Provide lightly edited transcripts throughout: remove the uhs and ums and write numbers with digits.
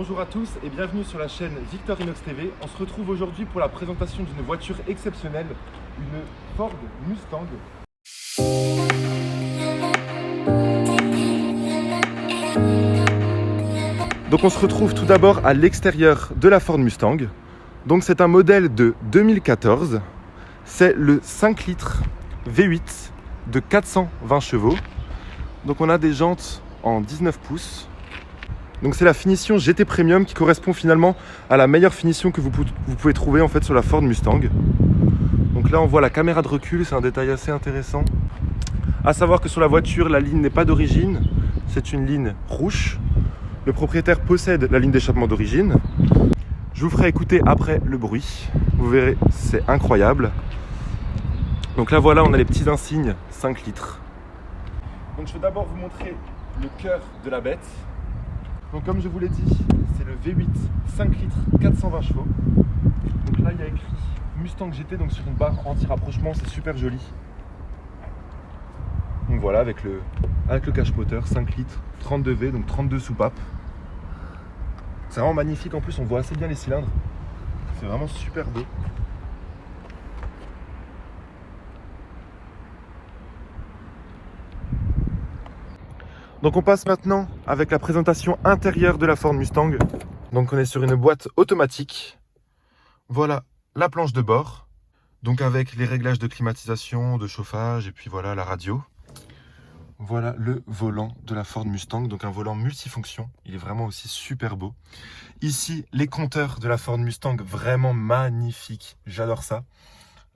Bonjour à tous et bienvenue sur la chaîne Victorinox TV. On se retrouve aujourd'hui pour la présentation d'une voiture exceptionnelle, une Ford Mustang. Donc on se retrouve tout d'abord à l'extérieur de la Ford Mustang. Donc c'est un modèle de 2014. C'est le 5 litres V8 de 420 chevaux. Donc on a des jantes en 19 pouces. Donc c'est la finition GT Premium qui correspond finalement à la meilleure finition que vous pouvez trouver en fait sur la Ford Mustang. Donc là on voit la caméra de recul, c'est un détail assez intéressant. À savoir que sur la voiture, la ligne n'est pas d'origine, c'est une ligne rouge. Le propriétaire possède la ligne d'échappement d'origine. Je vous ferai écouter après le bruit. Vous verrez, c'est incroyable. Donc là voilà, on a les petits insignes 5 litres. Donc je vais d'abord vous montrer le cœur de la bête. Donc comme je vous l'ai dit, c'est le V8 5 litres 420 chevaux. Donc là il y a écrit Mustang GT donc sur une barre anti-rapprochement, c'est super joli. Donc voilà avec le cache moteur 5 litres 32V donc 32 soupapes. C'est vraiment magnifique, en plus on voit assez bien les cylindres. C'est vraiment super beau. Donc on passe maintenant avec la présentation intérieure de la Ford Mustang. Donc on est sur une boîte automatique. Voilà la planche de bord. Donc avec les réglages de climatisation, de chauffage et puis voilà la radio. Voilà le volant de la Ford Mustang, donc un volant multifonction. Il est vraiment aussi super beau. Ici les compteurs de la Ford Mustang, vraiment magnifiques. J'adore ça.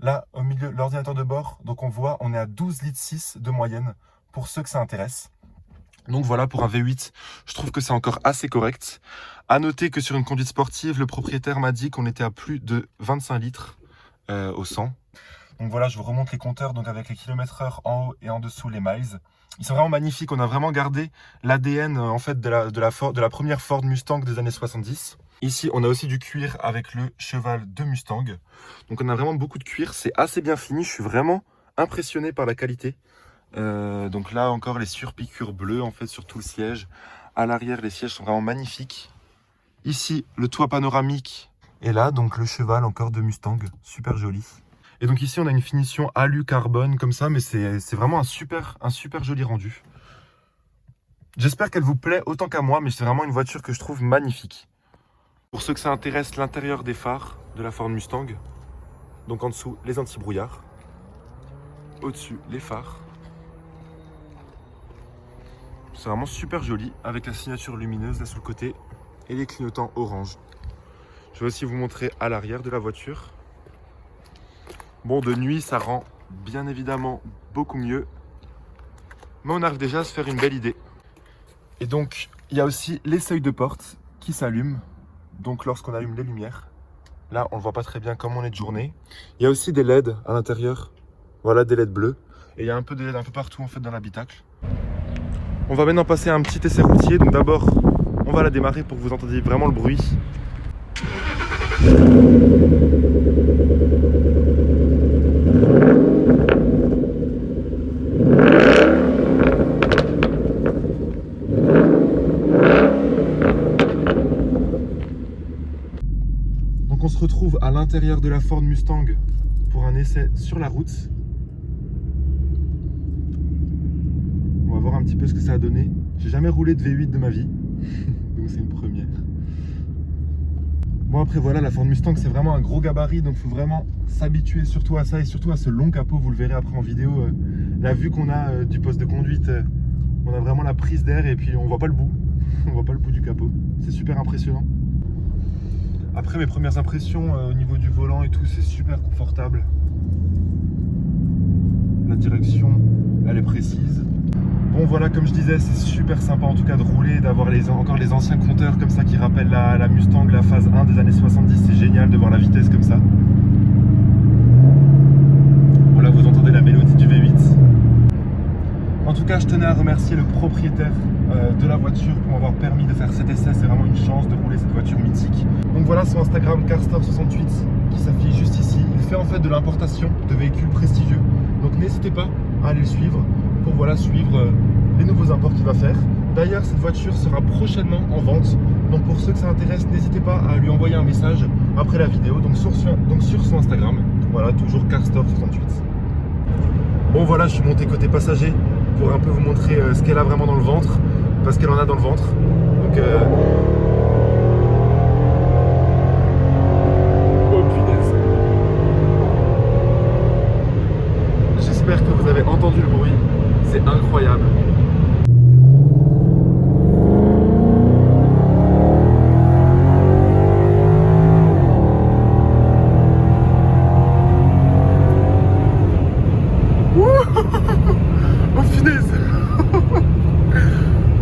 Là au milieu l'ordinateur de bord, donc on voit on est à 12,6 litres de moyenne pour ceux que ça intéresse. Donc voilà, pour un V8, je trouve que c'est encore assez correct. À noter que sur une conduite sportive, le propriétaire m'a dit qu'on était à plus de 25 litres au 100. Donc voilà, je vous remonte les compteurs donc avec les km/h en haut et en dessous les miles. Ils sont vraiment magnifiques. On a vraiment gardé l'ADN en fait de la première Ford Mustang des années 70. Ici, on a aussi du cuir avec le cheval de Mustang. Donc on a vraiment beaucoup de cuir. C'est assez bien fini. Je suis vraiment impressionné par la qualité. Donc là encore les surpiqûres bleues en fait sur tout le siège. À l'arrière les sièges sont vraiment magnifiques. Ici le toit panoramique. Et là donc le cheval encore de Mustang, super joli. Et donc ici on a une finition alu carbone comme ça, mais c'est vraiment un super joli rendu. J'espère qu'elle vous plaît autant qu'à moi, mais c'est vraiment une voiture que je trouve magnifique. Pour ceux que ça intéresse, l'intérieur des phares de la Ford Mustang. Donc en dessous les anti-brouillards. Au-dessus les phares. C'est vraiment super joli avec la signature lumineuse là sur le côté et les clignotants orange. Je vais aussi vous montrer à l'arrière de la voiture. Bon, de nuit ça rend bien évidemment beaucoup mieux, mais on arrive déjà à se faire une belle idée. Et donc il y a aussi les seuils de porte qui s'allument, donc lorsqu'on allume les lumières. Là on ne voit pas très bien comme on est de journée. Il y a aussi des LED à l'intérieur, voilà des LED bleus, et il y a un peu de LED un peu partout en fait dans l'habitacle. On va maintenant passer à un petit essai routier. Donc d'abord, on va la démarrer pour que vous entendiez vraiment le bruit. Donc on se retrouve à l'intérieur de la Ford Mustang pour un essai sur la route. On va voir un petit peu ce que ça a donné. J'ai jamais roulé de V8 de ma vie, donc c'est une première. Bon après voilà, la Ford Mustang c'est vraiment un gros gabarit, donc il faut vraiment s'habituer surtout à ça et surtout à ce long capot. Vous le verrez après en vidéo, la vue qu'on a du poste de conduite, on a vraiment la prise d'air et puis on voit pas le bout. On voit pas le bout du capot, c'est super impressionnant. Après mes premières impressions au niveau du volant et tout, c'est super confortable. La direction, elle est précise. Bon voilà, comme je disais, c'est super sympa en tout cas de rouler, d'avoir encore les anciens compteurs comme ça qui rappellent la Mustang, la phase 1 des années 70. C'est génial de voir la vitesse comme ça. Voilà, vous entendez la mélodie du V8. En tout cas, je tenais à remercier le propriétaire de la voiture pour m'avoir permis de faire cet essai. C'est vraiment une chance de rouler cette voiture mythique. Donc voilà son Instagram Carstar68 qui s'affiche juste ici. Il fait en fait de l'importation de véhicules prestigieux. Donc n'hésitez pas à aller le suivre pour voilà, suivre les nouveaux imports qu'il va faire. D'ailleurs, cette voiture sera prochainement en vente. Donc pour ceux que ça intéresse, n'hésitez pas à lui envoyer un message après la vidéo. Donc sur son Instagram. Voilà, toujours Carstore68. Bon voilà, je suis monté côté passager pour un peu vous montrer ce qu'elle a vraiment dans le ventre. Parce qu'elle en a dans le ventre. Donc oh punaise. J'espère que vous avez entendu le bruit. C'est incroyable. Oh punaise.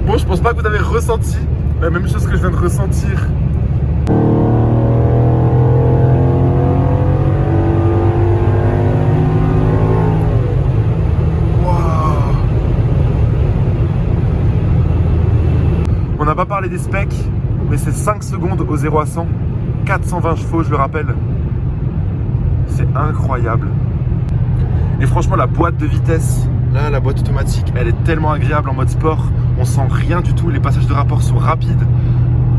Bon, je pense pas que vous avez ressenti la même chose que je viens de ressentir. Waouh. On n'a pas parlé des specs, mais c'est 5 secondes au 0 à 100. 420 chevaux, je le rappelle. C'est incroyable. Et franchement, la boîte de vitesse, là, la boîte automatique, elle est tellement agréable en mode sport. On sent rien du tout. Les passages de rapport sont rapides.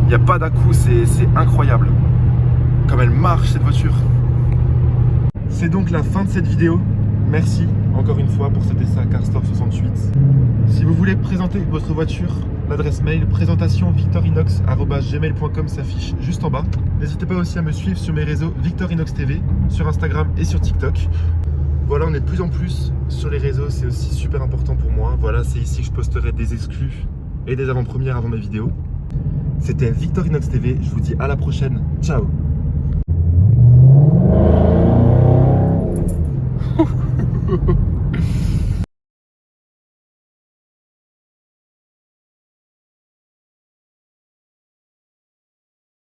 Il n'y a pas d'à-coup, c'est incroyable. Comme elle marche, cette voiture. C'est donc la fin de cette vidéo. Merci encore une fois pour cet essai Carstore68. Si vous voulez présenter votre voiture, l'adresse mail présentation-victorinox@gmail.com s'affiche juste en bas. N'hésitez pas aussi à me suivre sur mes réseaux Victorinox TV, sur Instagram et sur TikTok. Voilà, on est de plus en plus sur les réseaux, c'est aussi super important pour moi. Voilà, c'est ici que je posterai des exclus et des avant-premières avant mes vidéos. C'était Victorinox TV, je vous dis à la prochaine. Ciao.